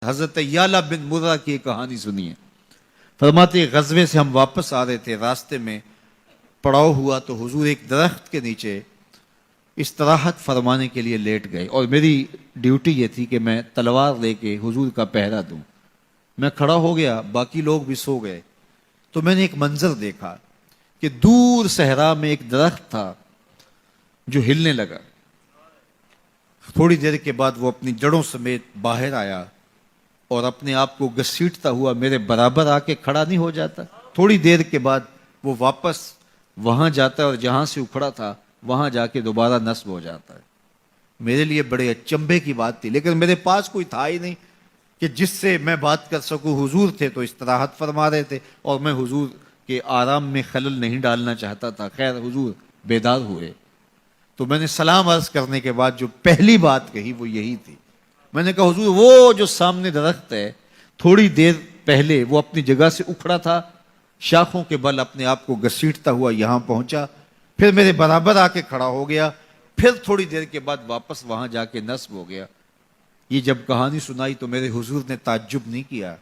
حضرت یعلا بن مرہ کی ایک کہانی سنی ہے. فرماتے غزوے سے ہم واپس آ رہے تھے، راستے میں پڑاؤ ہوا تو حضور ایک درخت کے نیچے استراحت فرمانے کے لیے لیٹ گئے، اور میری ڈیوٹی یہ تھی کہ میں تلوار لے کے حضور کا پہرا دوں. میں کھڑا ہو گیا، باقی لوگ بھی سو گئے، تو میں نے ایک منظر دیکھا کہ دور صحرا میں ایک درخت تھا جو ہلنے لگا. تھوڑی دیر کے بعد وہ اپنی جڑوں سمیت باہر آیا اور اپنے آپ کو گھسیٹتا ہوا میرے برابر آ کے کھڑا نہیں ہو جاتا. تھوڑی دیر کے بعد وہ واپس وہاں جاتا ہے اور جہاں سے اکھڑا تھا وہاں جا کے دوبارہ نصب ہو جاتا ہے. میرے لیے بڑے اچنبھے کی بات تھی، لیکن میرے پاس کوئی تھا ہی نہیں کہ جس سے میں بات کر سکوں. حضور تھے تو استراحت فرما رہے تھے اور میں حضور کے آرام میں خلل نہیں ڈالنا چاہتا تھا. خیر حضور بیدار ہوئے تو میں نے سلام عرض کرنے کے بعد جو پہلی بات کہی وہ یہی تھی. میں نے کہا حضور وہ جو سامنے درخت ہے تھوڑی دیر پہلے وہ اپنی جگہ سے اکھڑا تھا، شاخوں کے بل اپنے آپ کو گھسیٹتا ہوا یہاں پہنچا، پھر میرے برابر آ کے کھڑا ہو گیا، پھر تھوڑی دیر کے بعد واپس وہاں جا کے نصب ہو گیا. یہ جب کہانی سنائی تو میرے حضور نے تعجب نہیں کیا.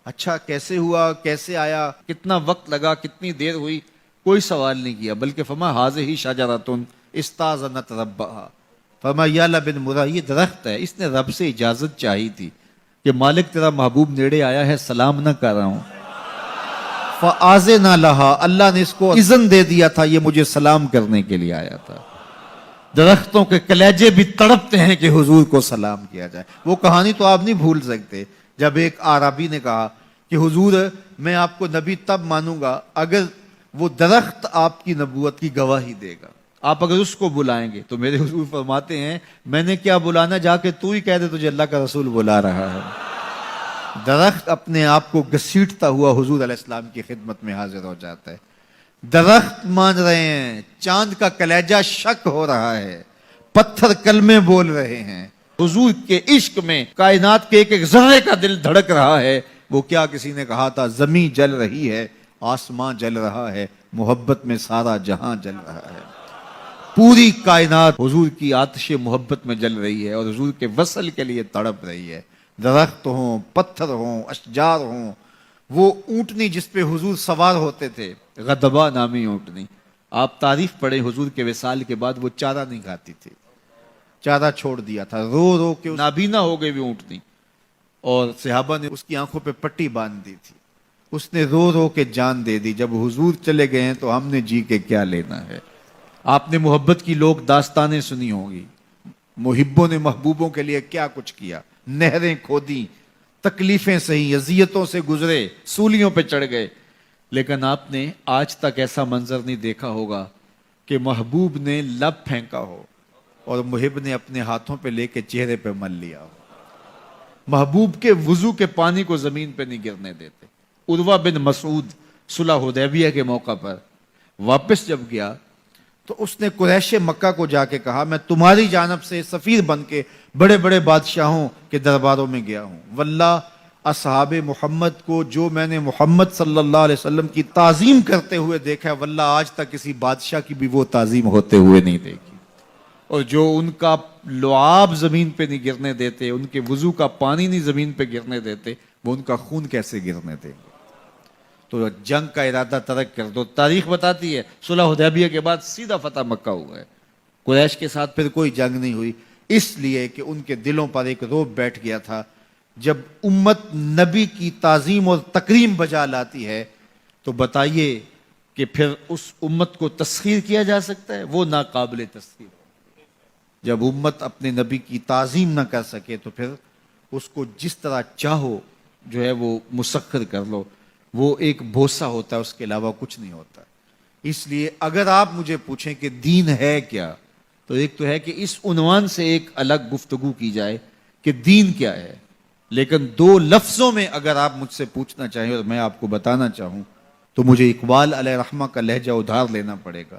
اچھا کیسے ہوا، کیسے آیا، کتنا وقت لگا، کتنی دیر ہوئی، کوئی سوال نہیں کیا، بلکہ فرمایا ہاذہ شجرۃ استاذنت ربھا. فرمایا یعلا بن مرہ یہ درخت ہے، اس نے رب سے اجازت چاہی تھی کہ مالک تیرا محبوب نیڑے آیا ہے، سلام نہ کر رہا ہوں. فآذن لہا، اللہ نے اس کو اذن دے دیا تھا، یہ مجھے سلام کرنے کے لیے آیا تھا. درختوں کے کلیجے بھی تڑپتے ہیں کہ حضور کو سلام کیا جائے. وہ کہانی تو آپ نہیں بھول سکتے جب ایک اعرابی نے کہا کہ حضور میں آپ کو نبی تب مانوں گا اگر وہ درخت آپ کی نبوت کی گواہی دے گا، آپ اگر اس کو بلائیں گے. تو میرے حضور فرماتے ہیں میں نے کیا بلانا، جا کے تو ہی کہہ دے تجھے اللہ کا رسول بلا رہا ہے. درخت اپنے آپ کو گھسیٹتا ہوا حضور علیہ السلام کی خدمت میں حاضر ہو جاتا ہے. درخت مان رہے ہیں، چاند کا کلیجہ شک ہو رہا ہے، پتھر کلمے بول رہے ہیں. حضور کے عشق میں کائنات کے ایک ایک ذرے کا دل دھڑک رہا ہے. وہ کیا کسی نے کہا تھا زمین جل رہی ہے، آسمان جل رہا ہے، محبت میں سارا جہاں جل رہا ہے. پوری کائنات حضور کی آتش محبت میں جل رہی ہے اور حضور کے وصل کے لیے تڑپ رہی ہے. درخت ہوں، پتھر ہوں، اشجار ہوں. وہ اونٹنی جس پہ حضور سوار ہوتے تھے، غدبہ نامی اونٹنی، آپ تاریخ پڑھیں حضور کے وصال کے بعد وہ چارہ نہیں کھاتی تھی، چارہ چھوڑ دیا تھا، رو رو کے نابینا ہو گئی وہ اونٹنی، اور صحابہ نے اس کی آنکھوں پہ پٹی باندھ دی تھی. اس نے رو رو کے جان دے دی. جب حضور چلے گئے ہیں تو ہم نے جی کے کیا لینا ہے. آپ نے محبت کی لوگ داستانیں سنی ہوں گی، محبوں نے محبوبوں کے لیے کیا کچھ کیا، نہریں کھودی، تکلیفیں سہی، اذیتوں سے گزرے، سولیوں پہ چڑھ گئے. لیکن آپ نے آج تک ایسا منظر نہیں دیکھا ہوگا کہ محبوب نے لب پھینکا ہو اور محب نے اپنے ہاتھوں پہ لے کے چہرے پہ مل لیا ہو. محبوب کے وضو کے پانی کو زمین پہ نہیں گرنے دیتے. عروہ بن مسعود صلح حدیبیہ کے موقع پر واپس جب گیا تو اس نے قریش مکہ کو جا کے کہا میں تمہاری جانب سے سفیر بن کے بڑے بڑے بادشاہوں کے درباروں میں گیا ہوں، واللہ اصحاب محمد کو جو میں نے محمد صلی اللہ علیہ وسلم کی تعظیم کرتے ہوئے دیکھا ہے، واللہ آج تک کسی بادشاہ کی بھی وہ تعظیم ہوتے ہوئے نہیں دیکھی. اور جو ان کا لعاب زمین پہ نہیں گرنے دیتے، ان کے وضو کا پانی نہیں زمین پہ گرنے دیتے، وہ ان کا خون کیسے گرنے دیں گے. تو جنگ کا ارادہ ترک کر دو. تاریخ بتاتی ہے صلح حدیبیہ کے بعد سیدھا فتح مکہ ہوا ہے. قریش کے ساتھ پھر کوئی جنگ نہیں ہوئی، اس لیے کہ ان کے دلوں پر ایک رعب بیٹھ گیا تھا. جب امت نبی کی تعظیم اور تکریم بجا لاتی ہے تو بتائیے کہ پھر اس امت کو تسخیر کیا جا سکتا ہے؟ وہ ناقابل تسخیر. جب امت اپنے نبی کی تعظیم نہ کر سکے تو پھر اس کو جس طرح چاہو جو ہے وہ مسخر کر لو، وہ ایک بوسہ ہوتا ہے، اس کے علاوہ کچھ نہیں ہوتا. اس لیے اگر آپ مجھے پوچھیں کہ دین ہے کیا، تو ایک تو ہے کہ اس عنوان سے ایک الگ گفتگو کی جائے کہ دین کیا ہے. لیکن دو لفظوں میں اگر آپ مجھ سے پوچھنا چاہیں اور میں آپ کو بتانا چاہوں تو مجھے اقبال علیہ رحمہ کا لہجہ ادھار لینا پڑے گا.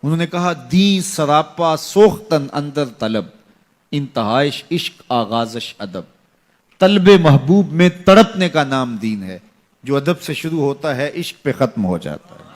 انہوں نے کہا دین سراپا سوختن اندر طلب، انتہائش عشق آغازش ادب. طلب محبوب میں تڑپنے کا نام دین ہے، جو ادب سے شروع ہوتا ہے عشق پہ ختم ہو جاتا ہے.